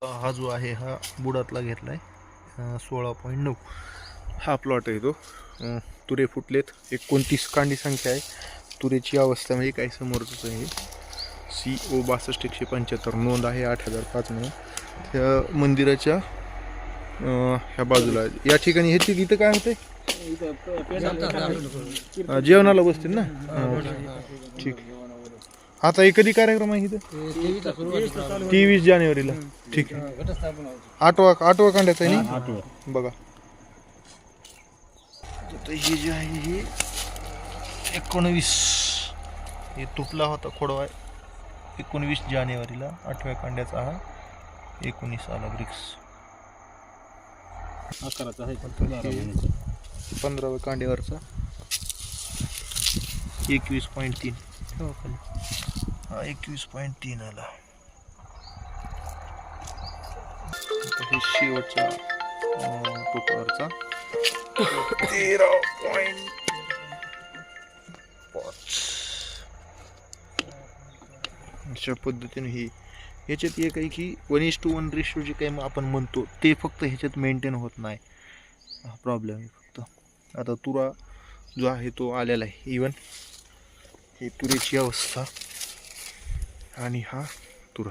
हा जो आहे हा बुडातला घेतला आहे 16.9 हा प्लॉट आहे तो. तुरे फुटलेत 29 कांडी संख्या आहे. तुरीची अवस्था म्हणजे काय समोरच आहे CO 6275 नोंद आहे 8005 म्हणून. त्या मंदिराच्या ह्या बाजूला या ठिकाणी हे इथं काय होतंय जेवणाला बसतील ना. ठीक. आता हे कधी कार्यक्रम आहे इथं 23 जानेवारीला. ठीक आहे. आठवा कांड्याचा आहे ना बघा. आता हे जे आहे हे 19 हे तुटला होता खोडवा 19 जानेवारीला 8व्या कांड्याचा हा 19 आला ब्रिक्स 15व्या कांड्यावरचा 21.3 हा 21.3 आला. हे शेवटचा टोकावरचा 13.5 अशा पद्धतीने ही ह्याच्यात एक आहे की 1:1 रेशो जे काही आपण म्हणतो ते फक्त ह्याच्यात मेंटेन होत नाही. हा प्रॉब्लेम आहे फक्त. आता तुरा जो आहे तो आलेला आहे. इवन ही तुरीची अवस्था आणि हा तुरा